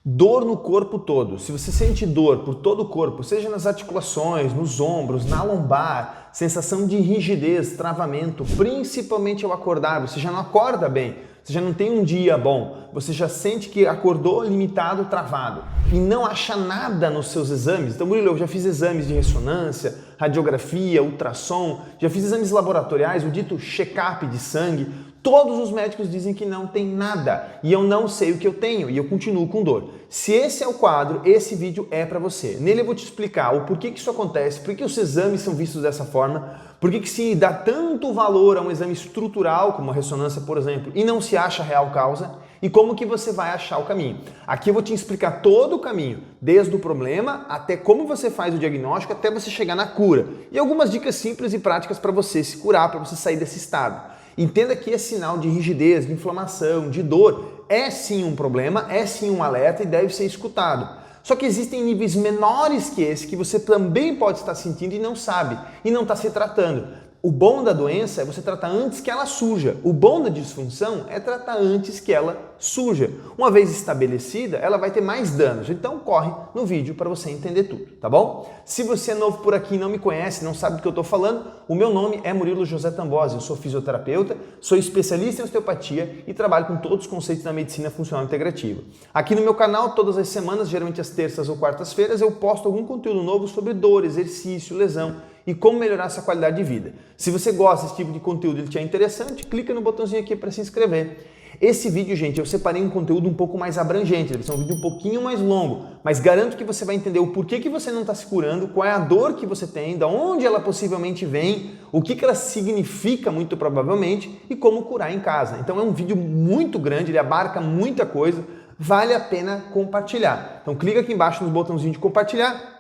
Dor no corpo todo. Se você sente dor por todo o corpo, seja nas articulações, nos ombros, na lombar, sensação de rigidez, travamento, principalmente ao acordar, você já não acorda bem, você já não tem um dia bom, você já sente que acordou limitado, travado e não acha nada nos seus exames. Então, Murilo, eu já fiz exames de ressonância, radiografia, ultrassom, já fiz exames laboratoriais, o dito check-up de sangue. Todos os médicos dizem que não tem nada e eu não sei o que eu tenho e eu continuo com dor. Se esse é o quadro, esse vídeo é para você. Nele eu vou te explicar o porquê que isso acontece, por que os exames são vistos dessa forma, por que se dá tanto valor a um exame estrutural, como a ressonância, por exemplo, e não se acha a real causa, e como que você vai achar o caminho. Aqui eu vou te explicar todo o caminho, desde o problema até como você faz o diagnóstico, até você chegar na cura. E algumas dicas simples e práticas para você se curar, para você sair desse estado. Entenda que esse sinal de rigidez, de inflamação, de dor é sim um problema, é sim um alerta e deve ser escutado. Só que existem níveis menores que esse que você também pode estar sentindo e não sabe, e não está se tratando. O bom da doença é você tratar antes que ela surja. O bom da disfunção é tratar antes que ela surja. Uma vez estabelecida, ela vai ter mais danos. Então corre no vídeo para você entender tudo, tá bom? Se você é novo por aqui e não me conhece, não sabe do que eu estou falando, o meu nome é Murilo José Tambosi. Eu sou fisioterapeuta, sou especialista em osteopatia e trabalho com todos os conceitos da medicina funcional integrativa. Aqui no meu canal, todas as semanas, geralmente às terças ou quartas-feiras, eu posto algum conteúdo novo sobre dor, exercício, lesão e como melhorar essa qualidade de vida. Se você gosta desse tipo de conteúdo e ele te é interessante, clica no botãozinho aqui para se inscrever. Esse vídeo, gente, eu separei um conteúdo um pouco mais abrangente, ele vai ser um vídeo um pouquinho mais longo, mas garanto que você vai entender o porquê que você não está se curando, qual é a dor que você tem, de onde ela possivelmente vem, o que ela significa muito provavelmente e como curar em casa. Então é um vídeo muito grande, ele abarca muita coisa, vale a pena compartilhar. Então clica aqui embaixo no botãozinho de compartilhar,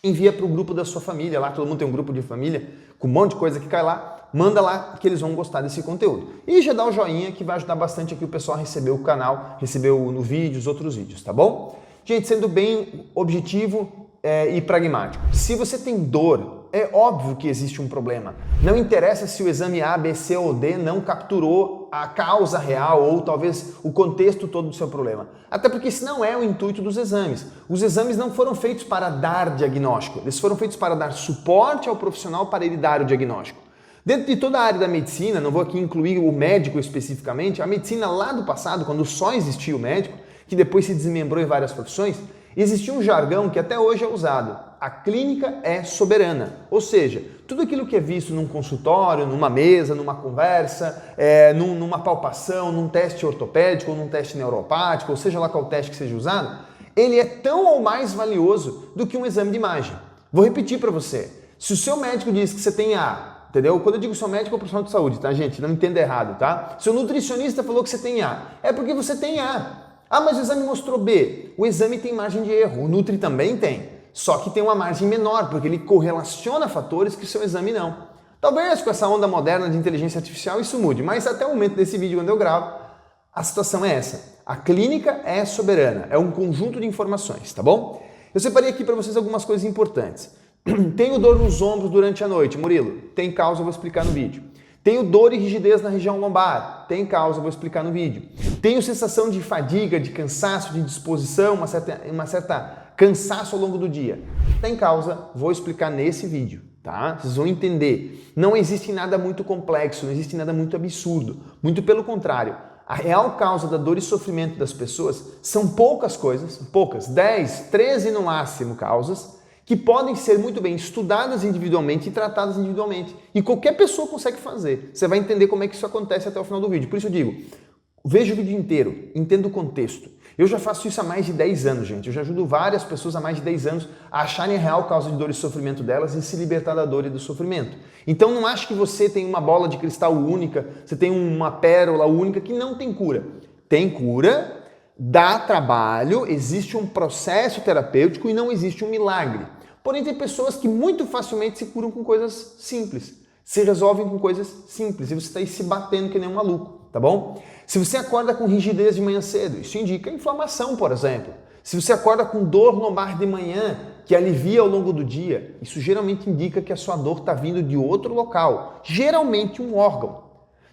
envia para o grupo da sua família, lá todo mundo tem um grupo de família, com um monte de coisa que cai lá, manda lá que eles vão gostar desse conteúdo. E já dá o joinha que vai ajudar bastante aqui o pessoal a receber o canal, receber no vídeo, os outros vídeos, tá bom? Gente, sendo bem objetivo e pragmático, se você tem dor, é óbvio que existe um problema. Não interessa se o exame A, B, C ou D não capturou a causa real ou talvez o contexto todo do seu problema. Até porque esse não é o intuito dos exames. Os exames não foram feitos para dar diagnóstico, eles foram feitos para dar suporte ao profissional para ele dar o diagnóstico. Dentro de toda a área da medicina, não vou aqui incluir o médico especificamente, a medicina lá do passado, quando só existia o médico, que depois se desmembrou em várias profissões, existia um jargão que até hoje é usado. A clínica é soberana, ou seja, tudo aquilo que é visto num consultório, numa mesa, numa conversa, numa palpação, num teste ortopédico ou num teste neuropático, ou seja lá qual teste que seja usado, ele é tão ou mais valioso do que um exame de imagem. Vou repetir para você, se o seu médico diz que você tem A, entendeu? Quando eu digo seu médico é o profissional de saúde, tá gente? Não me entenda errado, tá? Seu nutricionista falou que você tem A, é porque você tem A. Ah, mas o exame mostrou B. O exame tem margem de erro, o Nutri também tem. Só que tem uma margem menor, porque ele correlaciona fatores que o seu exame não. Talvez com essa onda moderna de inteligência artificial isso mude, mas até o momento desse vídeo, quando eu gravo, a situação é essa. A clínica é soberana, é um conjunto de informações, tá bom? Eu separei aqui para vocês algumas coisas importantes. Tenho dor nos ombros durante a noite, Murilo? Tem causa, eu vou explicar no vídeo. Tenho dor e rigidez na região lombar, tem causa, eu vou explicar no vídeo. Tenho sensação de fadiga, de cansaço, de disposição, uma certa cansaço ao longo do dia. Tem causa, vou explicar nesse vídeo, tá? Vocês vão entender. Não existe nada muito complexo, não existe nada muito absurdo. Muito pelo contrário. A real causa da dor e sofrimento das pessoas são poucas coisas, poucas, 10, 13 no máximo causas, que podem ser muito bem estudadas individualmente e tratadas individualmente. E qualquer pessoa consegue fazer. Você vai entender como é que isso acontece até o final do vídeo. Por isso eu digo, veja o vídeo inteiro, entenda o contexto. Eu já faço isso há mais de 10 anos, gente. Eu já ajudo várias pessoas há mais de 10 anos a acharem a real causa de dor e sofrimento delas e se libertar da dor e do sofrimento. Então não ache que você tem uma bola de cristal única, você tem uma pérola única que não tem cura. Tem cura, dá trabalho, existe um processo terapêutico e não existe um milagre. Porém, tem pessoas que muito facilmente se curam com coisas simples, se resolvem com coisas simples e você está aí se batendo que nem um maluco, tá bom? Se você acorda com rigidez de manhã cedo, isso indica inflamação, por exemplo. Se você acorda com dor lombar de manhã, que alivia ao longo do dia, isso geralmente indica que a sua dor está vindo de outro local, geralmente um órgão.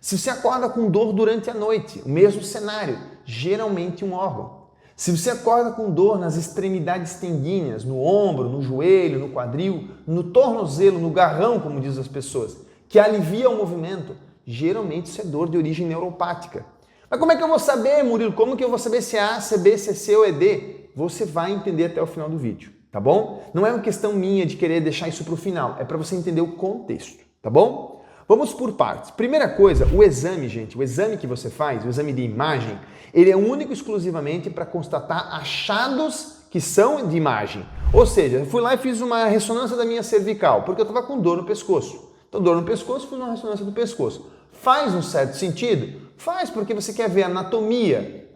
Se você acorda com dor durante a noite, o mesmo cenário, geralmente um órgão. Se você acorda com dor nas extremidades tendíneas, no ombro, no joelho, no quadril, no tornozelo, no garrão, como dizem as pessoas, que alivia o movimento, geralmente isso é dor de origem neuropática. Mas como é que eu vou saber, Murilo? Como que eu vou saber se é A, se é B, se é C ou é D? Você vai entender até o final do vídeo, tá bom? Não é uma questão minha de querer deixar isso para o final, é para você entender o contexto, tá bom? Vamos por partes. Primeira coisa, o exame, gente, o exame que você faz, o exame de imagem, ele é único e exclusivamente para constatar achados que são de imagem. Ou seja, eu fui lá e fiz uma ressonância da minha cervical, porque eu estava com dor no pescoço. Então, dor no pescoço, fiz uma ressonância do pescoço. Faz um certo sentido? Faz, porque você quer ver a anatomia.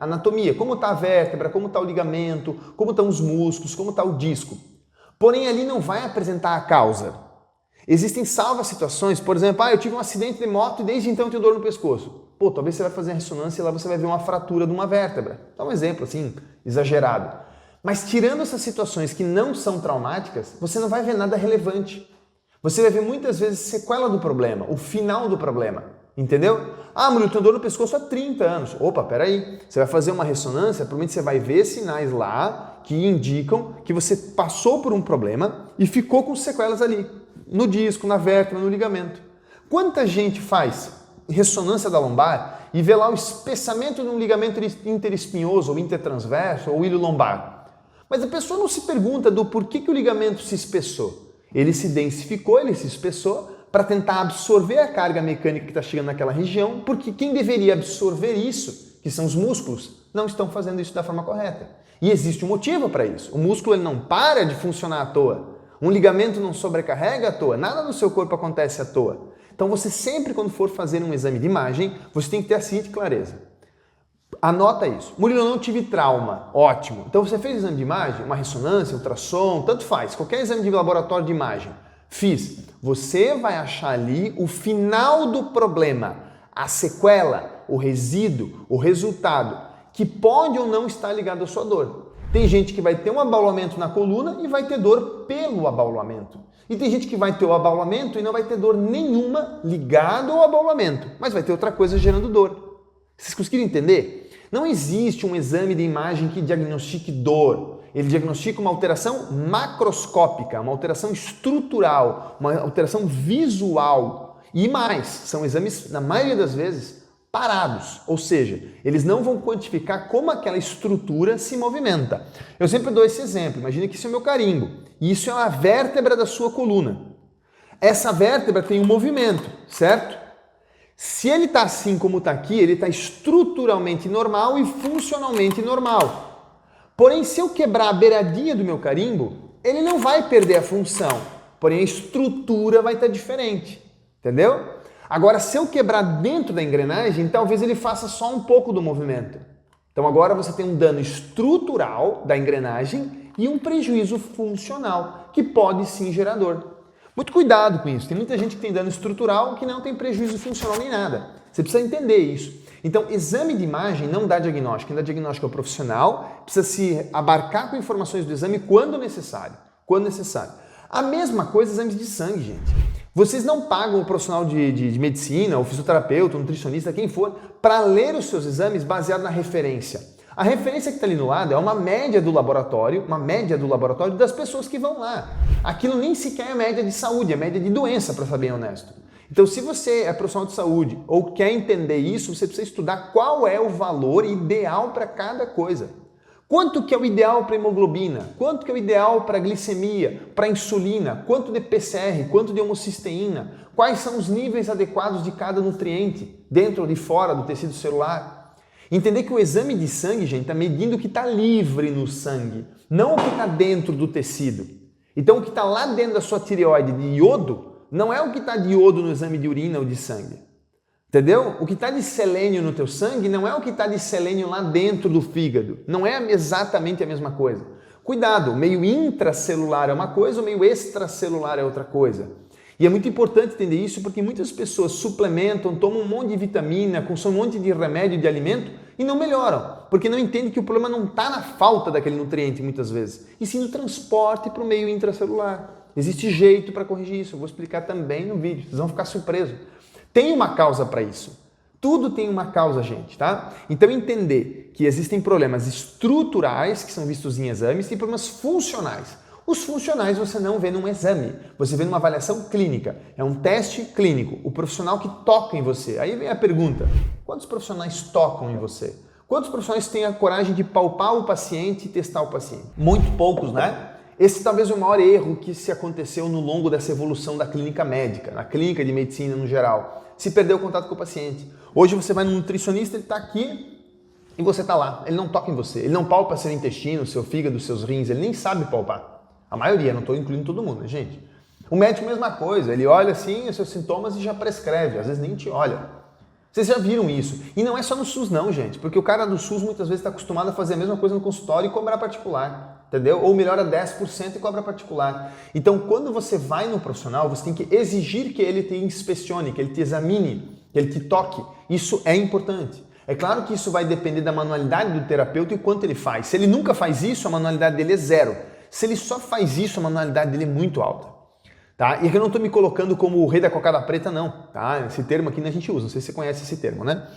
Como está a vértebra, como está o ligamento, como estão os músculos, como está o disco. Porém, ali não vai apresentar a causa. Existem salvas situações, por exemplo, eu tive um acidente de moto e desde então eu tenho dor no pescoço. Pô, talvez você vai fazer a ressonância e lá você vai ver uma fratura de uma vértebra. Dá um exemplo assim, exagerado. Mas tirando essas situações que não são traumáticas, você não vai ver nada relevante. Você vai ver muitas vezes sequela do problema, o final do problema. Entendeu? Murilo, eu tenho dor no pescoço há 30 anos. Opa, peraí. Você vai fazer uma ressonância, provavelmente você vai ver sinais lá que indicam que você passou por um problema e ficou com sequelas ali, no disco, na vértebra, no ligamento. Quanta gente faz ressonância da lombar e vê lá o espessamento de um ligamento interespinhoso ou intertransverso ou ilho lombar? Mas a pessoa não se pergunta do porquê que o ligamento se espessou. Ele se densificou, ele se espessou para tentar absorver a carga mecânica que está chegando naquela região, porque quem deveria absorver isso, que são os músculos, não estão fazendo isso da forma correta. E existe um motivo para isso. O músculo ele não para de funcionar à toa. Um ligamento não sobrecarrega à toa. Nada no seu corpo acontece à toa. Então você sempre, quando for fazer um exame de imagem, você tem que ter a seguinte clareza. Anota isso. Murilo, eu não tive trauma. Ótimo. Então você fez exame de imagem, uma ressonância, ultrassom, tanto faz. Qualquer exame de laboratório de imagem. Fiz. Você vai achar ali o final do problema, a sequela, o resíduo, o resultado, que pode ou não estar ligado à sua dor. Tem gente que vai ter um abaulamento na coluna e vai ter dor pelo abaulamento. E tem gente que vai ter o abaulamento e não vai ter dor nenhuma ligada ao abaulamento, mas vai ter outra coisa gerando dor. Vocês conseguiram entender? Não existe um exame de imagem que diagnostique dor. Ele diagnostica uma alteração macroscópica, uma alteração estrutural, uma alteração visual. E mais, são exames, na maioria das vezes, parados. Ou seja, eles não vão quantificar como aquela estrutura se movimenta. Eu sempre dou esse exemplo. Imagina que isso é o meu carimbo. E isso é a vértebra da sua coluna. Essa vértebra tem um movimento, certo? Se ele está assim como está aqui, ele está estruturalmente normal e funcionalmente normal. Porém, se eu quebrar a beiradinha do meu carimbo, ele não vai perder a função, porém a estrutura vai estar diferente, entendeu? Agora, se eu quebrar dentro da engrenagem, talvez ele faça só um pouco do movimento. Então agora você tem um dano estrutural da engrenagem e um prejuízo funcional, que pode sim gerar dor. Muito cuidado com isso, tem muita gente que tem dano estrutural que não tem prejuízo funcional nem nada. Você precisa entender isso. Então, exame de imagem não dá diagnóstico. Quem dá diagnóstico é o profissional, precisa se abarcar com informações do exame quando necessário. Quando necessário. A mesma coisa exames de sangue, gente. Vocês não pagam o profissional de medicina, o fisioterapeuta, o nutricionista, quem for, para ler os seus exames baseado na referência. A referência que está ali no lado é uma média do laboratório das pessoas que vão lá. Aquilo nem sequer é média de saúde, é média de doença, para ser bem honesto. Então, se você é profissional de saúde ou quer entender isso, você precisa estudar qual é o valor ideal para cada coisa. Quanto que é o ideal para hemoglobina? Quanto que é o ideal para glicemia, para insulina? Quanto de PCR? Quanto de homocisteína? Quais são os níveis adequados de cada nutriente, dentro ou de fora do tecido celular? Entender que o exame de sangue, gente, está medindo o que está livre no sangue, não o que está dentro do tecido. Então, o que está lá dentro da sua tireoide de iodo, não é o que está de iodo no exame de urina ou de sangue. Entendeu? O que está de selênio no teu sangue não é o que está de selênio lá dentro do fígado. Não é exatamente a mesma coisa. Cuidado, o meio intracelular é uma coisa, o meio extracelular é outra coisa. E é muito importante entender isso porque muitas pessoas suplementam, tomam um monte de vitamina, consomem um monte de remédio, de alimento e não melhoram. Porque não entendem que o problema não está na falta daquele nutriente muitas vezes, e sim no transporte para o meio intracelular. Existe jeito para corrigir isso, eu vou explicar também no vídeo, vocês vão ficar surpresos. Tem uma causa para isso. Tudo tem uma causa, gente, tá? Então entender que existem problemas estruturais, que são vistos em exames, e problemas funcionais. Os funcionais você não vê num exame, você vê numa avaliação clínica. É um teste clínico, o profissional que toca em você. Aí vem a pergunta, quantos profissionais tocam em você? Quantos profissionais têm a coragem de palpar o paciente e testar o paciente? Muito poucos, né? Esse talvez é o maior erro que se aconteceu no longo dessa evolução da clínica médica, na clínica de medicina no geral. Se perdeu o contato com o paciente. Hoje você vai no nutricionista, ele está aqui e você está lá. Ele não toca em você, ele não palpa seu intestino, seu fígado, seus rins, ele nem sabe palpar. A maioria, não estou incluindo todo mundo, né, gente? O médico, mesma coisa, ele olha assim os seus sintomas e já prescreve, às vezes nem te olha. Vocês já viram isso? E não é só no SUS não, gente, porque o cara do SUS muitas vezes está acostumado a fazer a mesma coisa no consultório e cobrar particular, entendeu? Ou melhora 10% e cobra particular. Então, quando você vai no profissional, você tem que exigir que ele te inspecione, que ele te examine, que ele te toque. Isso é importante. É claro que isso vai depender da manualidade do terapeuta e o quanto ele faz. Se ele nunca faz isso, a manualidade dele é zero. Se ele só faz isso, a manualidade dele é muito alta. Tá? E aqui eu não estou me colocando como o rei da cocada preta, não. Tá? Esse termo aqui a gente usa, não sei se você conhece esse termo, né?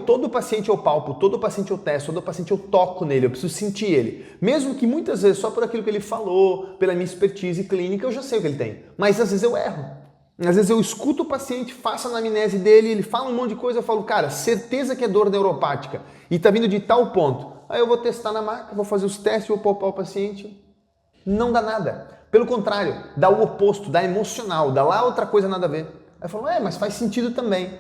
Todo paciente eu palpo, todo paciente eu testo, todo paciente eu toco nele, eu preciso sentir ele. Mesmo que muitas vezes só por aquilo que ele falou, pela minha expertise clínica, eu já sei o que ele tem. Mas às vezes eu erro. Às vezes eu escuto o paciente, faço a anamnese dele, ele fala um monte de coisa, eu falo, cara, certeza que é dor neuropática e tá vindo de tal ponto. Aí eu vou testar na maca, vou fazer os testes, vou palpar o paciente. Não dá nada. Pelo contrário, dá o oposto, dá emocional, dá lá outra coisa nada a ver. Aí eu falo, mas faz sentido também.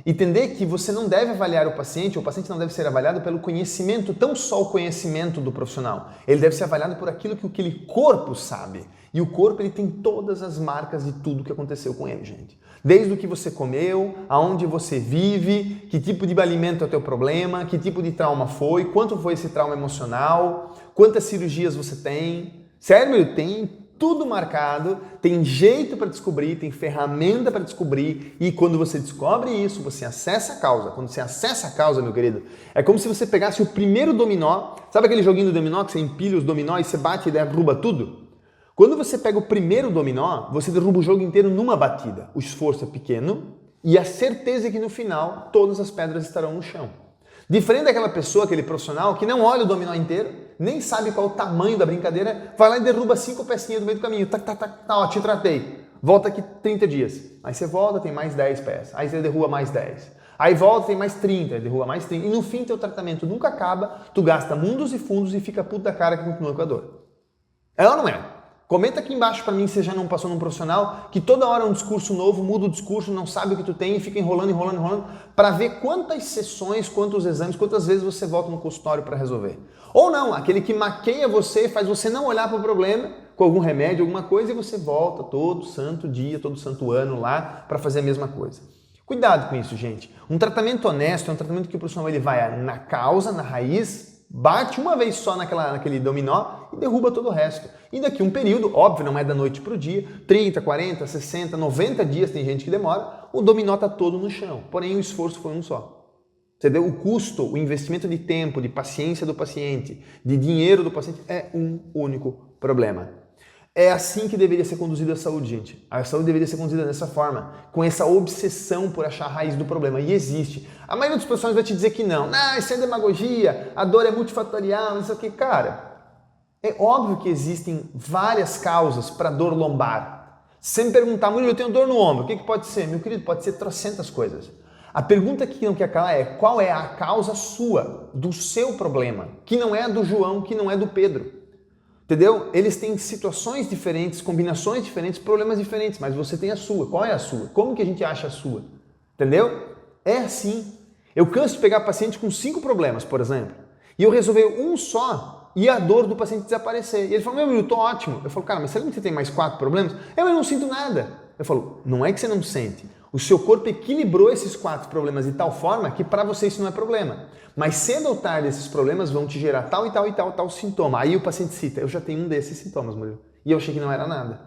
Entender que você não deve avaliar o paciente não deve ser avaliado pelo conhecimento, tão só o conhecimento do profissional. Ele deve ser avaliado por aquilo que aquele corpo sabe. E o corpo ele tem todas as marcas de tudo que aconteceu com ele, gente. Desde o que você comeu, aonde você vive, que tipo de alimento é o teu problema, que tipo de trauma foi, quanto foi esse trauma emocional, quantas cirurgias você tem. Sério, tem tudo marcado, tem jeito para descobrir, tem ferramenta para descobrir e quando você descobre isso, você acessa a causa. Quando você acessa a causa, meu querido, é como se você pegasse o primeiro dominó, sabe aquele joguinho do dominó que você empilha os dominó e você bate e derruba tudo? Quando você pega o primeiro dominó, você derruba o jogo inteiro numa batida. O esforço é pequeno e a certeza é que no final todas as pedras estarão no chão. Diferente daquela pessoa, aquele profissional que não olha o dominó inteiro, nem sabe qual é o tamanho da brincadeira, vai lá e derruba 5 pecinhas do meio do caminho. Te tratei. Volta aqui 30 dias. Aí você volta, tem mais 10 peças. Aí você derruba mais 10. Aí volta, tem mais 30, derruba mais 30. E no fim, teu tratamento nunca acaba, tu gasta mundos e fundos e fica puta da cara que continua com a dor. É ou não é? Comenta aqui embaixo pra mim se você já não passou num profissional que toda hora é um discurso novo, muda o discurso, não sabe o que tu tem e fica enrolando, para ver quantas sessões, quantos exames, quantas vezes você volta no consultório para resolver. Ou não, aquele que maqueia você, faz você não olhar para o problema com algum remédio, alguma coisa e você volta todo santo dia, todo santo ano lá para fazer a mesma coisa. Cuidado com isso, gente. Um tratamento honesto é um tratamento que o profissional ele vai na causa, na raiz, bate uma vez só naquele dominó e derruba todo o resto. E daqui um período, óbvio, não é da noite para o dia, 30, 40, 60, 90 dias tem gente que demora, o dominó está todo no chão. Porém, o esforço foi um só. Entendeu? O custo, o investimento de tempo, de paciência do paciente, de dinheiro do paciente é um único problema. É assim que deveria ser conduzida a saúde, gente. A saúde deveria ser conduzida dessa forma, com essa obsessão por achar a raiz do problema. E existe. A maioria dos profissionais vai te dizer que não. Isso é demagogia, a dor é multifatorial, não sei o que. Cara, é óbvio que existem várias causas para dor lombar. Se você me perguntar, Murilo, eu tenho dor no ombro, o que pode ser? Meu querido, pode ser trocentas coisas. A pergunta que não quer calar é qual é a causa sua, do seu problema, que não é a do João, que não é do Pedro. Entendeu? Eles têm situações diferentes, combinações diferentes, problemas diferentes, mas você tem a sua. Qual é a sua? Como que a gente acha a sua? Entendeu? É assim. Eu canso de pegar paciente com 5 problemas, por exemplo, e eu resolver um só e a dor do paciente desaparecer. E ele falou, eu tô ótimo. Eu falo, cara, mas será que você tem mais 4 problemas? Eu não sinto nada. Eu falo, não é que você não sente. O seu corpo equilibrou esses 4 problemas de tal forma que para você isso não é problema. Mas cedo ou tarde esses problemas vão te gerar tal e tal e tal sintoma. Aí o paciente cita, eu já tenho um desses sintomas, Murilo. E eu achei que não era nada.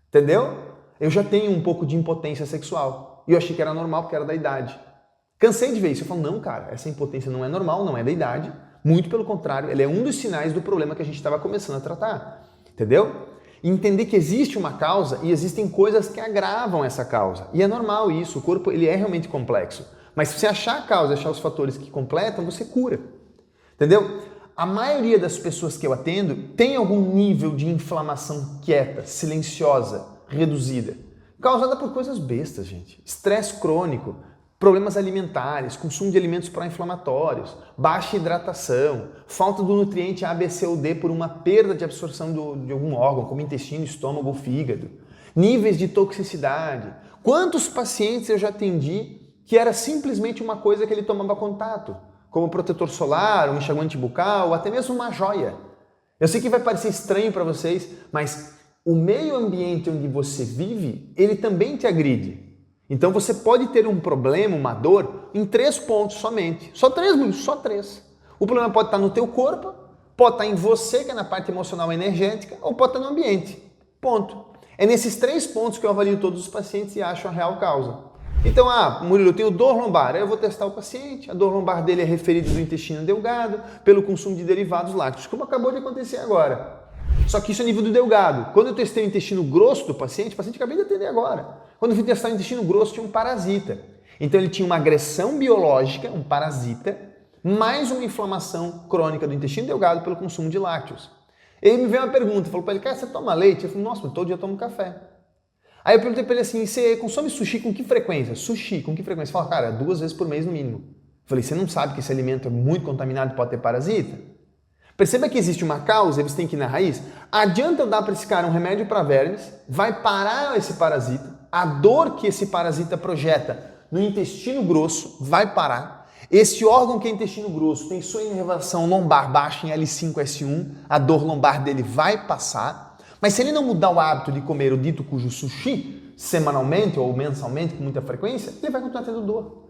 Entendeu? Eu já tenho um pouco de impotência sexual. E eu achei que era normal porque era da idade. Cansei de ver isso. Eu falo, não, cara, essa impotência não é normal, não é da idade. Muito pelo contrário, ele é um dos sinais do problema que a gente estava começando a tratar. Entendeu? Entender que existe uma causa e existem coisas que agravam essa causa. E é normal isso, o corpo ele é realmente complexo. Mas se você achar a causa, achar os fatores que completam, você cura. Entendeu? A maioria das pessoas que eu atendo tem algum nível de inflamação quieta, silenciosa, reduzida, causada por coisas bestas, gente. Estresse crônico, problemas alimentares, consumo de alimentos pró-inflamatórios, baixa hidratação, falta do nutriente A, B, C ou D por uma perda de absorção de algum órgão, como intestino, estômago ou fígado, níveis de toxicidade. Quantos pacientes eu já atendi que era simplesmente uma coisa que ele tomava contato, como protetor solar, um enxaguante bucal, ou até mesmo uma joia. Eu sei que vai parecer estranho para vocês, mas o meio ambiente onde você vive, ele também te agride. Então você pode ter um problema, uma dor, em 3 pontos somente. Só 3, Murilo, só 3. O problema pode estar no teu corpo, pode estar em você, que é na parte emocional e energética, ou pode estar no ambiente. Ponto. É nesses 3 pontos que eu avalio todos os pacientes e acho a real causa. Então, Murilo, eu tenho dor lombar, aí eu vou testar o paciente, a dor lombar dele é referida do intestino delgado, pelo consumo de derivados lácteos, como acabou de acontecer agora. Só que isso é nível do delgado. Quando eu testei o intestino grosso do paciente, o paciente acabei de atender agora. Quando eu fui testar o intestino grosso, tinha um parasita. Então ele tinha uma agressão biológica, um parasita, mais uma inflamação crônica do intestino delgado pelo consumo de lácteos. Ele me veio uma pergunta, falou para ele, cara, você toma leite? Eu falei, nossa, todo dia eu tomo café. Aí eu perguntei para ele assim, você consome sushi com que frequência? Sushi, com que frequência? Ele falou, cara, 2 vezes por mês no mínimo. Eu falei, você não sabe que esse alimento é muito contaminado e pode ter parasita? Perceba que existe uma causa, eles têm que ir na raiz. Adianta eu dar para esse cara um remédio para vermes, vai parar esse parasita, a dor que esse parasita projeta no intestino grosso vai parar. Esse órgão que é intestino grosso tem sua inervação lombar baixa em L5-S1, a dor lombar dele vai passar. Mas se ele não mudar o hábito de comer o dito cujo sushi, semanalmente ou mensalmente, com muita frequência, ele vai continuar tendo dor.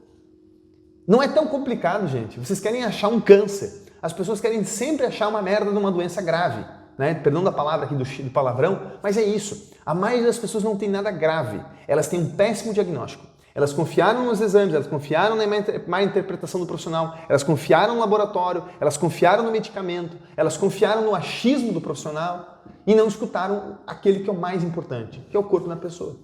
Não é tão complicado, gente. Vocês querem achar um câncer. As pessoas querem sempre achar uma merda de uma doença grave, né? Perdão da palavra aqui do palavrão, mas é isso. A maioria das pessoas não tem nada grave. Elas têm um péssimo diagnóstico. Elas confiaram nos exames, elas confiaram na má interpretação do profissional, elas confiaram no laboratório, elas confiaram no medicamento, elas confiaram no achismo do profissional e não escutaram aquele que é o mais importante, que é o corpo da pessoa.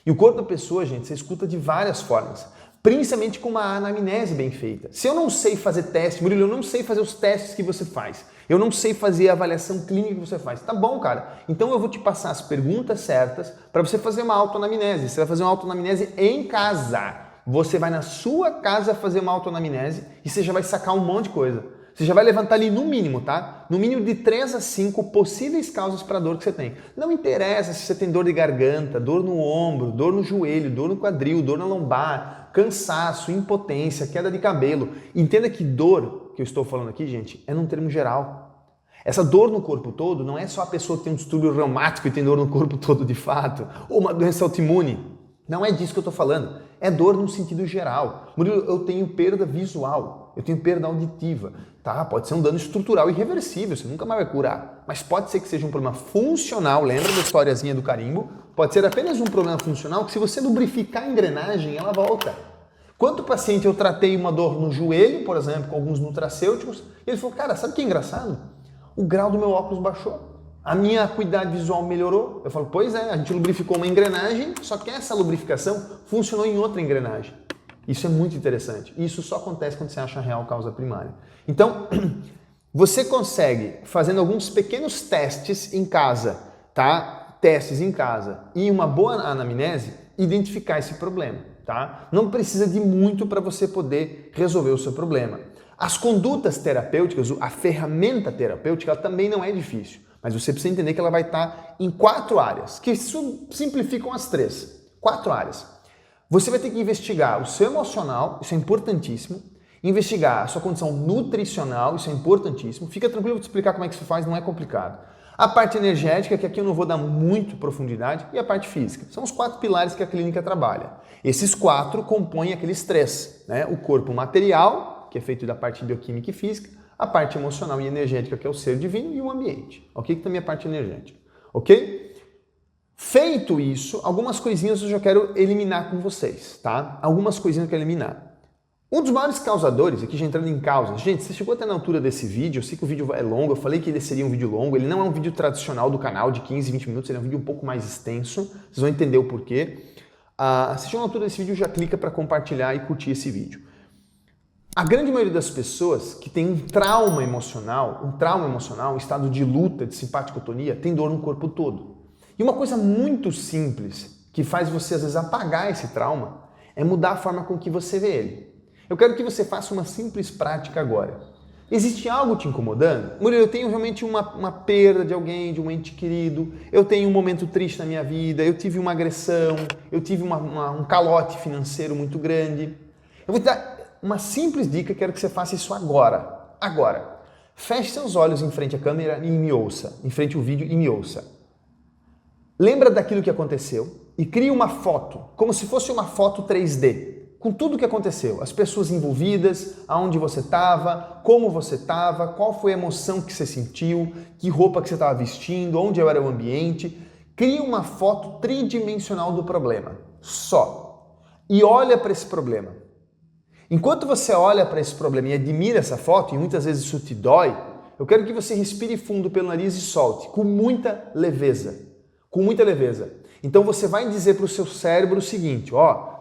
E o corpo da pessoa, gente, você escuta de várias formas. Principalmente com uma anamnese bem feita. Se eu não sei fazer teste, Murilo, eu não sei fazer os testes que você faz, eu não sei fazer a avaliação clínica que você faz, tá bom, cara? Então eu vou te passar as perguntas certas para você fazer uma autoanamnese. Você vai fazer uma autoanamnese em casa. Você vai na sua casa fazer uma autoanamnese e você já vai sacar um monte de coisa. Você já vai levantar ali no mínimo, tá? No mínimo de 3 a 5 possíveis causas para dor que você tem. Não interessa se você tem dor de garganta, dor no ombro, dor no joelho, dor no quadril, dor na lombar, cansaço, impotência, queda de cabelo. Entenda que dor, que eu estou falando aqui, gente, é num termo geral. Essa dor no corpo todo não é só a pessoa que tem um distúrbio reumático e tem dor no corpo todo de fato, ou uma doença autoimune. Não é disso que eu estou falando. É dor no sentido geral. Murilo, eu tenho perda visual, eu tenho perda auditiva. Tá, pode ser um dano estrutural irreversível, você nunca mais vai curar. Mas pode ser que seja um problema funcional, lembra da historiazinha do carimbo? Pode ser apenas um problema funcional que se você lubrificar a engrenagem, ela volta. Quanto paciente eu tratei uma dor no joelho, por exemplo, com alguns nutracêuticos, e ele falou, cara, sabe o que é engraçado? O grau do meu óculos baixou. A minha acuidade visual melhorou. Eu falo, pois é, a gente lubrificou uma engrenagem, só que essa lubrificação funcionou em outra engrenagem. Isso é muito interessante. Isso só acontece quando você acha a real causa primária. Então, você consegue, fazendo alguns pequenos testes em casa, tá? Testes em casa e uma boa anamnese, identificar esse problema, tá? Não precisa de muito para você poder resolver o seu problema. As condutas terapêuticas, a ferramenta terapêutica, ela também não é difícil. Mas você precisa entender que ela vai estar em 4 áreas, que simplificam as 3. 4 áreas. Você vai ter que investigar o seu emocional, isso é importantíssimo. Investigar a sua condição nutricional, isso é importantíssimo. Fica tranquilo, eu vou te explicar como é que isso faz, não é complicado. A parte energética, que aqui eu não vou dar muito profundidade, e a parte física. São os 4 pilares que a clínica trabalha. Esses 4 compõem aqueles 3, né? O corpo material, que é feito da parte bioquímica e física, a parte emocional e energética, que é o ser divino, e o ambiente, ok? Que também é a parte energética, ok? Feito isso, algumas coisinhas eu já quero eliminar com vocês, tá? Algumas coisinhas eu quero eliminar. Um dos maiores causadores, aqui já entrando em causas, gente, você chegou até na altura desse vídeo, eu sei que o vídeo é longo, eu falei que ele seria um vídeo longo, ele não é um vídeo tradicional do canal de 15, 20 minutos, ele é um vídeo um pouco mais extenso, vocês vão entender o porquê. Se chegou na altura desse vídeo, já clica para compartilhar e curtir esse vídeo. A grande maioria das pessoas que tem um trauma emocional, um estado de luta, de simpaticotonia, tem dor no corpo todo. E uma coisa muito simples que faz você às vezes apagar esse trauma é mudar a forma com que você vê ele. Eu quero que você faça uma simples prática agora. Existe algo te incomodando? Murilo, eu tenho realmente uma perda de alguém, de um ente querido, eu tenho um momento triste na minha vida, eu tive uma agressão, eu tive um calote financeiro muito grande. Eu vou te dar uma simples dica, quero que você faça isso agora. Agora. Feche seus olhos em frente à câmera e me ouça, em frente ao vídeo e me ouça. Lembra daquilo que aconteceu e crie uma foto, como se fosse uma foto 3D. Com tudo o que aconteceu, as pessoas envolvidas, aonde você estava, como você estava, qual foi a emoção que você sentiu, que roupa que você estava vestindo, onde era o ambiente. Crie uma foto tridimensional do problema, só. E olha para esse problema. Enquanto você olha para esse problema e admira essa foto, e muitas vezes isso te dói, eu quero que você respire fundo pelo nariz e solte, com muita leveza. Com muita leveza. Então você vai dizer para o seu cérebro o seguinte,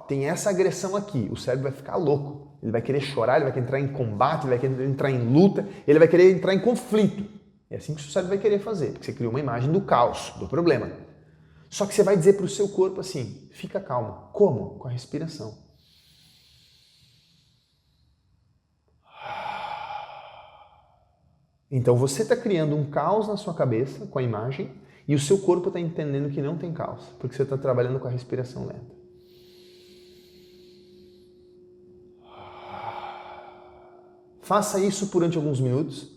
tem essa agressão aqui, o cérebro vai ficar louco, ele vai querer chorar, ele vai querer entrar em combate, ele vai querer entrar em luta, ele vai querer entrar em conflito. É assim que o seu cérebro vai querer fazer, porque você criou uma imagem do caos, do problema. Só que você vai dizer para o seu corpo assim, fica calmo. Como? Com a respiração. Então você está criando um caos na sua cabeça com a imagem e o seu corpo está entendendo que não tem caos, porque você está trabalhando com a respiração lenta. Faça isso durante alguns minutos,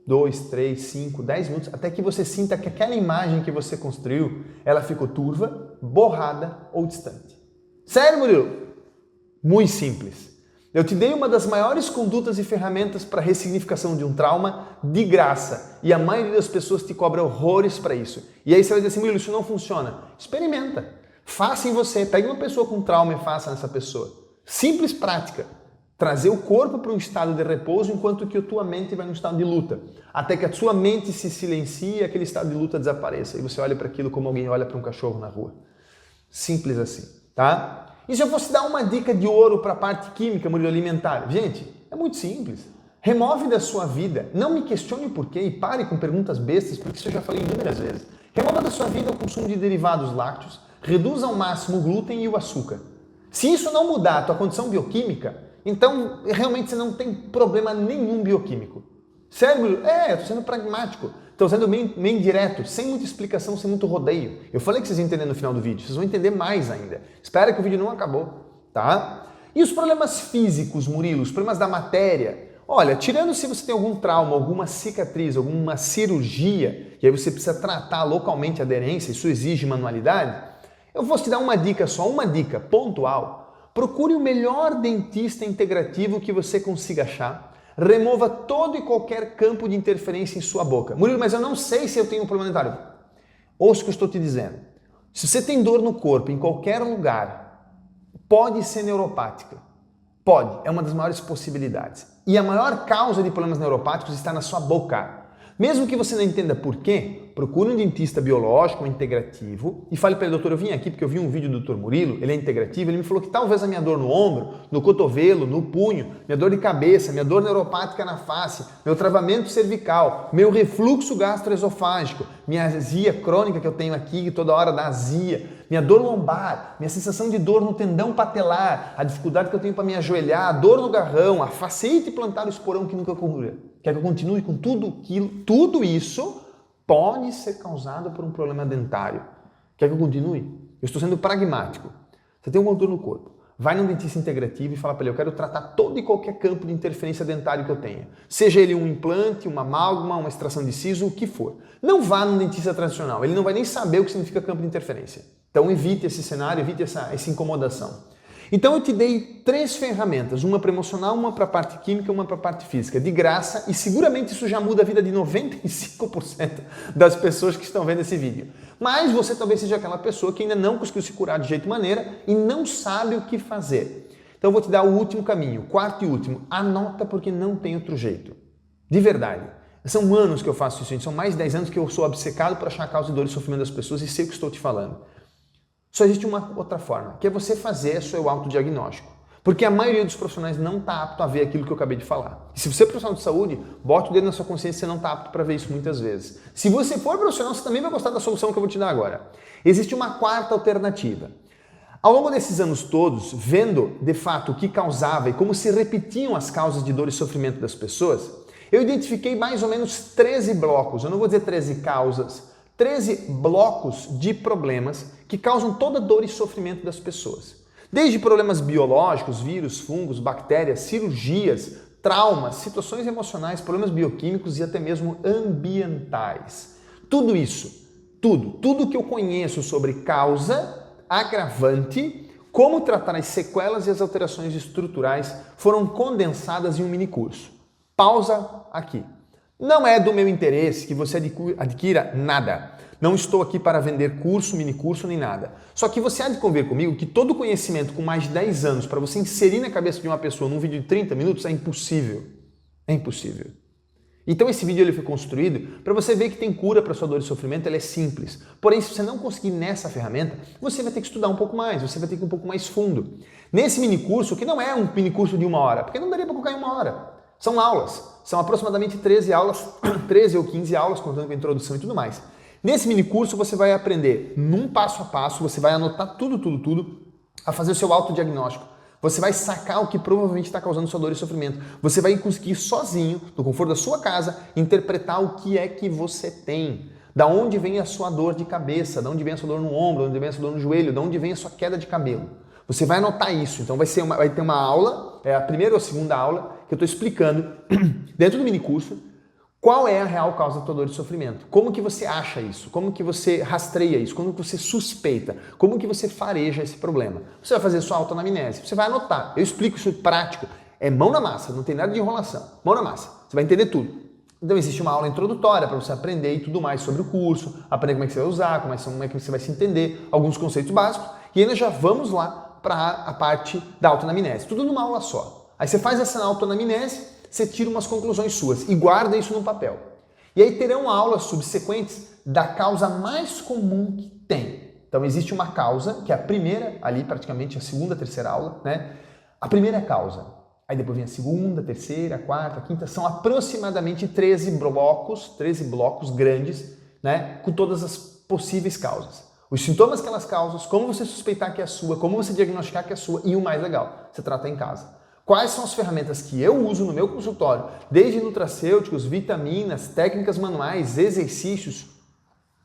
2, 3, 5, 10 minutos, até que você sinta que aquela imagem que você construiu, ela ficou turva, borrada ou distante. Sério, Murilo? Muito simples. Eu te dei uma das maiores condutas e ferramentas para a ressignificação de um trauma de graça. E a maioria das pessoas te cobra horrores para isso. E aí você vai dizer assim, Murilo, isso não funciona. Experimenta. Faça em você. Pegue uma pessoa com trauma e faça nessa pessoa. Simples prática. Trazer o corpo para um estado de repouso enquanto que a tua mente vai num estado de luta. Até que a sua mente se silencie e aquele estado de luta desapareça. E você olha para aquilo como alguém olha para um cachorro na rua. Simples assim, tá? E se eu fosse dar uma dica de ouro para a parte química, Murilo, alimentar? Gente, é muito simples. Remove da sua vida, não me questione o porquê e pare com perguntas bestas, porque isso eu já falei inúmeras vezes. Remova da sua vida o consumo de derivados lácteos, reduza ao máximo o glúten e o açúcar. Se isso não mudar a tua condição bioquímica, então realmente você não tem problema nenhum bioquímico. Sério, Murilo? Eu estou sendo pragmático. Estou sendo bem direto, sem muita explicação, sem muito rodeio. Eu falei que vocês iam entender no final do vídeo, vocês vão entender mais ainda. Espera que o vídeo não acabou, tá? E os problemas físicos, Murilo, os problemas da matéria? Olha, tirando se você tem algum trauma, alguma cicatriz, alguma cirurgia, e aí você precisa tratar localmente a aderência, isso exige manualidade, eu vou te dar uma dica só, uma dica pontual. Procure o melhor dentista integrativo que você consiga achar. Remova todo e qualquer campo de interferência em sua boca. Murilo, mas eu não sei se eu tenho um problema dentário. Ouça o que eu estou te dizendo. Se você tem dor no corpo, em qualquer lugar, pode ser neuropática. Pode, é uma das maiores possibilidades. E a maior causa de problemas neuropáticos está na sua boca. Mesmo que você não entenda por quê, procure um dentista biológico, um integrativo, e fale para ele, doutor, eu vim aqui porque eu vi um vídeo do Dr. Murilo, ele é integrativo, ele me falou que talvez a minha dor no ombro, no cotovelo, no punho, minha dor de cabeça, minha dor neuropática na face, meu travamento cervical, meu refluxo gastroesofágico, minha azia crônica que eu tenho aqui, toda hora da azia, minha dor lombar, minha sensação de dor no tendão patelar, a dificuldade que eu tenho para me ajoelhar, a dor no garrão, a fasciite plantar o esporão que nunca cura. Quer que eu continue com tudo isso pode ser causado por um problema dentário. Quer que eu continue? Eu estou sendo pragmático. Você tem um dor no corpo. Vai num dentista integrativo e fala para ele, eu quero tratar todo e qualquer campo de interferência dentária que eu tenha. Seja ele um implante, uma amálgama, uma extração de siso, o que for. Não vá num dentista tradicional. Ele não vai nem saber o que significa campo de interferência. Então evite esse cenário, evite essa incomodação. Então eu te dei 3 ferramentas, uma para emocional, uma para a parte química, uma para a parte física, de graça, e seguramente isso já muda a vida de 95% das pessoas que estão vendo esse vídeo. Mas você talvez seja aquela pessoa que ainda não conseguiu se curar de jeito maneira e não sabe o que fazer. Então eu vou te dar o último caminho, o 4º e último. Anota porque não tem outro jeito. De verdade. São anos que eu faço isso, são mais de 10 anos que eu sou obcecado por achar a causa de dor e sofrimento das pessoas e sei o que estou te falando. Só existe uma outra forma, que é você fazer o seu autodiagnóstico. Porque a maioria dos profissionais não está apto a ver aquilo que eu acabei de falar. E se você é profissional de saúde, bote o dedo na sua consciência, você não está apto para ver isso muitas vezes. Se você for profissional, você também vai gostar da solução que eu vou te dar agora. Existe uma quarta alternativa. Ao longo desses anos todos, vendo de fato o que causava e como se repetiam as causas de dor e sofrimento das pessoas, eu identifiquei mais ou menos 13 blocos, eu não vou dizer 13 causas, 13 blocos de problemas que causam toda dor e sofrimento das pessoas. Desde problemas biológicos, vírus, fungos, bactérias, cirurgias, traumas, situações emocionais, problemas bioquímicos e até mesmo ambientais. Tudo isso, tudo que eu conheço sobre causa, agravante, como tratar as sequelas e as alterações estruturais foram condensadas em um mini curso. Pausa aqui. Não é do meu interesse que você adquira nada. Não estou aqui para vender curso, mini curso, nem nada. Só que você há de convir comigo que todo conhecimento com mais de 10 anos para você inserir na cabeça de uma pessoa num vídeo de 30 minutos é impossível. É impossível. Então esse vídeo ele foi construído para você ver que tem cura para sua dor e sofrimento, ele é simples. Porém, se você não conseguir nessa ferramenta, você vai ter que estudar um pouco mais, você vai ter que ir um pouco mais fundo. Nesse mini curso, que não é um mini curso de 1 hora, porque não daria para colocar em 1 hora. São aulas, são aproximadamente 13 aulas, 13 ou 15 aulas, contando com a introdução e tudo mais. Nesse mini curso você vai aprender num passo a passo, você vai anotar tudo, a fazer o seu autodiagnóstico. Você vai sacar o que provavelmente está causando sua dor e sofrimento. Você vai conseguir sozinho, no conforto da sua casa, interpretar o que é que você tem. Da onde vem a sua dor de cabeça, da onde vem a sua dor no ombro, da onde vem a sua dor no joelho, da onde vem a sua queda de cabelo. Você vai anotar isso. Então vai ter uma aula, é a primeira ou a segunda aula, que eu estou explicando dentro do mini curso, qual é a real causa da tua dor e sofrimento? Como que você acha isso? Como que você rastreia isso? Como que você suspeita? Como que você fareja esse problema? Você vai fazer sua autoanamnese, você vai anotar. Eu explico isso prático. É mão na massa, não tem nada de enrolação. Mão na massa. Você vai entender tudo. Então existe uma aula introdutória para você aprender e tudo mais sobre o curso, aprender como é que você vai usar, como é que você vai se entender, alguns conceitos básicos. E ainda já vamos lá para a parte da autoanamnese. Tudo numa aula só. Aí você faz essa autoanamnese, você tira umas conclusões suas e guarda isso no papel. E aí terão aulas subsequentes da causa mais comum que tem. Então existe uma causa, que é a primeira, ali praticamente a segunda, terceira aula, né? A primeira causa. Aí depois vem a segunda, terceira, quarta, quinta, são aproximadamente 13 blocos grandes, né? Com todas as possíveis causas. Os sintomas que elas causam, como você suspeitar que é a sua, como você diagnosticar que é a sua e o mais legal, você trata em casa. Quais são as ferramentas que eu uso no meu consultório, desde nutracêuticos, vitaminas, técnicas manuais, exercícios,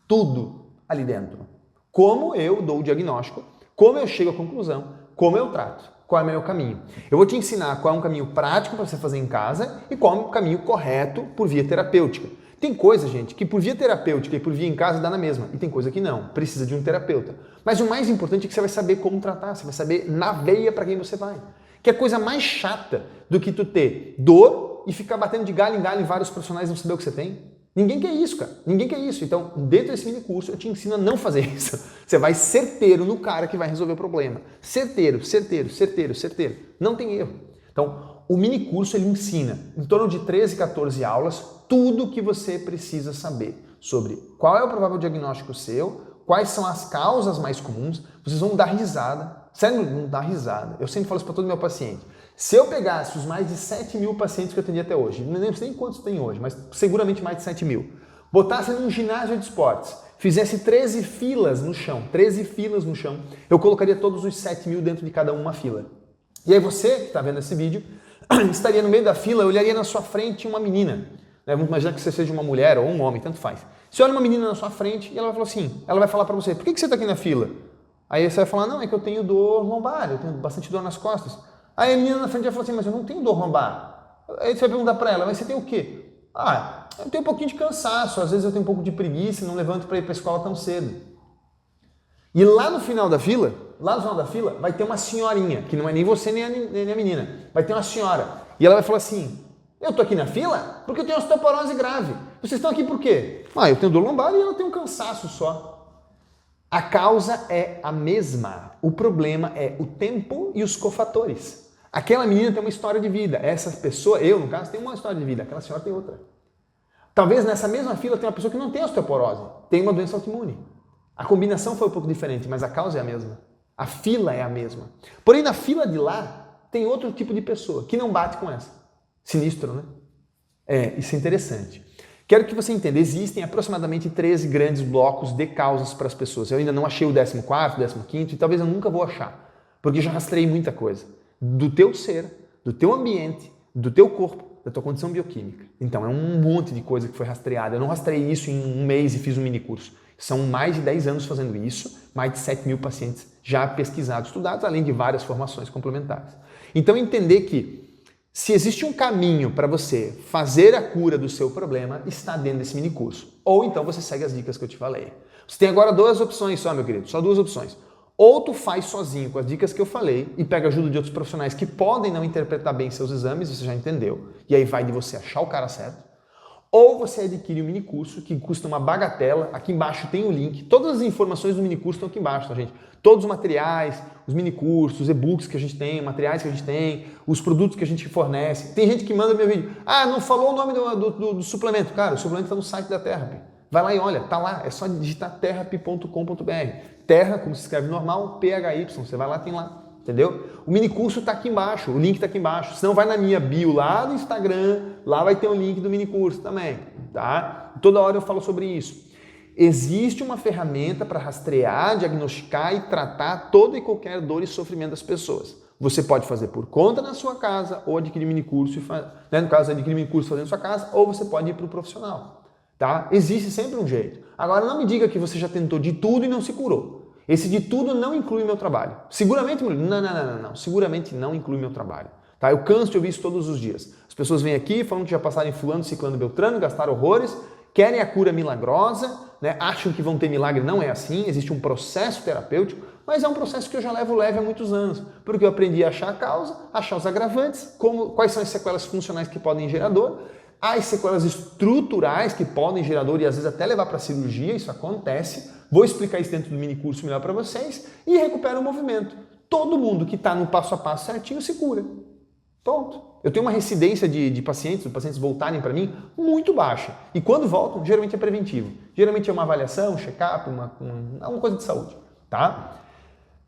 tudo ali dentro. Como eu dou o diagnóstico, como eu chego à conclusão, como eu trato, qual é o meu caminho. Eu vou te ensinar qual é um caminho prático para você fazer em casa e qual é um caminho correto por via terapêutica. Tem coisa, gente, que por via terapêutica e por via em casa dá na mesma. E tem coisa que não, precisa de um terapeuta. Mas o mais importante é que você vai saber como tratar, você vai saber na veia para quem você vai. Que é coisa mais chata do que tu ter dor e ficar batendo de galho em galho em vários profissionais e não saber o que você tem. Ninguém quer isso, cara. Ninguém quer isso. Então, dentro desse mini curso, eu te ensino a não fazer isso. Você vai certeiro no cara que vai resolver o problema. Certeiro. Não tem erro. Então, o mini curso ele ensina, em torno de 13, 14 aulas, tudo o que você precisa saber sobre qual é o provável diagnóstico seu, quais são as causas mais comuns. Vocês vão dar risada. Sério, não dá risada. Eu sempre falo isso para todo meu paciente. Se eu pegasse os mais de 7 mil pacientes que eu atendi até hoje, não sei nem quantos tem hoje, mas seguramente mais de 7 mil, botasse num ginásio de esportes, fizesse 13 filas no chão, eu colocaria todos os 7 mil dentro de cada uma fila. E aí você, que está vendo esse vídeo, estaria no meio da fila, olharia na sua frente uma menina. Vamos imaginar que você seja uma mulher ou um homem, tanto faz. Você olha uma menina na sua frente e ela vai falar assim, ela vai falar para você, por que você está aqui na fila? Aí você vai falar, não, é que eu tenho dor lombar, eu tenho bastante dor nas costas. Aí a menina na frente vai falar assim, mas eu não tenho dor lombar. Aí você vai perguntar para ela, mas você tem o quê? Ah, eu tenho um pouquinho de cansaço, às vezes eu tenho um pouco de preguiça, não levanto para ir para a escola tão cedo. E lá no final da fila, vai ter uma senhorinha, que não é nem você nem a menina, vai ter uma senhora. E ela vai falar assim, eu tô aqui na fila porque eu tenho osteoporose grave. Vocês estão aqui por quê? Ah, eu tenho dor lombar e ela tem um cansaço só. A causa é a mesma, o problema é o tempo e os cofatores. Aquela menina tem uma história de vida, essa pessoa, eu no caso, tenho uma história de vida, aquela senhora tem outra. Talvez nessa mesma fila tenha uma pessoa que não tem osteoporose, tem uma doença autoimune. A combinação foi um pouco diferente, mas a causa é a mesma. A fila é a mesma. Porém, na fila de lá, tem outro tipo de pessoa que não bate com essa. Sinistro, né? Isso é interessante. Quero que você entenda, existem aproximadamente 13 grandes blocos de causas para as pessoas. Eu ainda não achei o 14º, 15º e talvez eu nunca vou achar, porque já rastreei muita coisa. Do teu ser, do teu ambiente, do teu corpo, da tua condição bioquímica. Então, é um monte de coisa que foi rastreada. Eu não rastreei isso em um mês e fiz um mini curso. São mais de 10 anos fazendo isso, mais de 7 mil pacientes já pesquisados, estudados, além de várias formações complementares. Então, entender que se existe um caminho para você fazer a cura do seu problema, está dentro desse mini curso. Ou então você segue as dicas que eu te falei. Você tem agora duas opções só, meu querido, só duas opções. Ou tu faz sozinho com as dicas que eu falei e pega ajuda de outros profissionais que podem não interpretar bem seus exames, você já entendeu, e aí vai de você achar o cara certo. Ou você adquire um mini curso que custa uma bagatela, aqui embaixo tem o link, todas as informações do mini curso estão aqui embaixo, tá, gente? Todos os materiais, os mini cursos, os e-books que a gente tem, materiais que a gente tem, os produtos que a gente fornece. Tem gente que manda meu vídeo, não falou o nome do suplemento. Cara, o suplemento está no site da Therapy. Vai lá e olha, tá lá, é só digitar therapy.com.br. Terra, como se escreve normal, PHY, você vai lá, tem lá, entendeu? O mini curso tá aqui embaixo, o link tá aqui embaixo. Se não, vai na minha bio lá no Instagram, lá vai ter o link do mini curso também, tá? Toda hora eu falo sobre isso. Existe uma ferramenta para rastrear, diagnosticar e tratar toda e qualquer dor e sofrimento das pessoas. Você pode fazer por conta na sua casa ou adquirir mini curso, no caso, adquirir mini curso fazendo na sua casa, ou você pode ir para o profissional. Tá? Existe sempre um jeito. Agora, não me diga que você já tentou de tudo e não se curou. Esse de tudo não inclui meu trabalho. Seguramente, não. Seguramente não inclui meu trabalho. Tá? Eu canso de ouvir isso todos os dias. As pessoas vêm aqui, falam que já passaram em fulano, ciclano, beltrano, gastaram horrores, querem a cura milagrosa, né? Acham que vão ter milagre. Não é assim. Existe um processo terapêutico, mas é um processo que eu já levo leve há muitos anos. Porque eu aprendi a achar a causa, achar os agravantes, quais são as sequelas funcionais que podem gerar dor, as sequelas estruturais que podem gerar dor e às vezes até levar para cirurgia, isso acontece. Vou explicar isso dentro do mini curso melhor para vocês e recupera o movimento. Todo mundo que está no passo a passo certinho se cura. Ponto. Eu tenho uma residência de pacientes, os pacientes voltarem para mim, muito baixa. E quando voltam, geralmente é preventivo. Geralmente é uma avaliação, um check-up, uma coisa de saúde. Tá?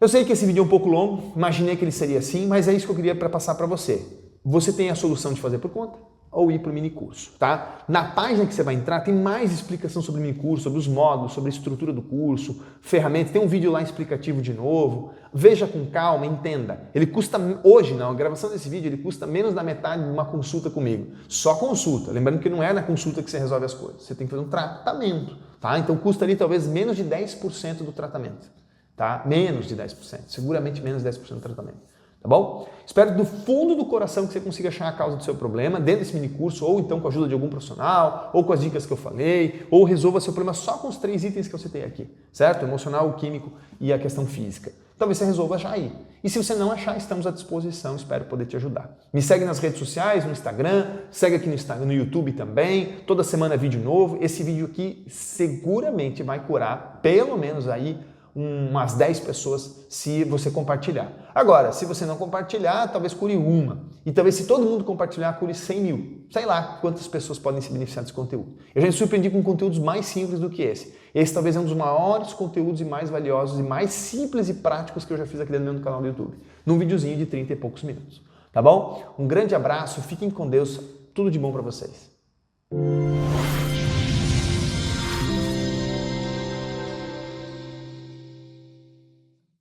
Eu sei que esse vídeo é um pouco longo, imaginei que ele seria assim, mas é isso que eu queria passar para você. Você tem a solução de fazer por conta? Ou ir para o mini curso, tá? Na página que você vai entrar tem mais explicação sobre o mini curso, sobre os módulos, sobre a estrutura do curso, ferramentas, tem um vídeo lá explicativo de novo. Veja com calma, entenda. Ele custa, hoje não, a gravação desse vídeo, ele custa menos da metade de uma consulta comigo. Só consulta, lembrando que não é na consulta que você resolve as coisas, você tem que fazer um tratamento, tá? Então custa ali talvez menos de 10% do tratamento, tá? Menos de 10%, seguramente menos de 10% do tratamento. Tá bom? Espero do fundo do coração que você consiga achar a causa do seu problema dentro desse mini curso, ou então com a ajuda de algum profissional, ou com as dicas que eu falei, ou resolva seu problema só com os 3 itens que eu citei aqui, certo? Emocional, o químico e a questão física. Talvez você resolva já aí. E se você não achar, estamos à disposição, espero poder te ajudar. Me segue nas redes sociais, no Instagram, segue aqui no YouTube também, toda semana é vídeo novo. Esse vídeo aqui seguramente vai curar pelo menos aí umas 10 pessoas se você compartilhar. Agora, se você não compartilhar, talvez cure uma. E talvez se todo mundo compartilhar, cure 100 mil. Sei lá quantas pessoas podem se beneficiar desse conteúdo. Eu já me surpreendi com conteúdos mais simples do que esse. Esse talvez é um dos maiores conteúdos e mais valiosos e mais simples e práticos que eu já fiz aqui dentro do meu canal do YouTube. Num videozinho de 30 e poucos minutos. Tá bom? Um grande abraço, fiquem com Deus. Tudo de bom para vocês.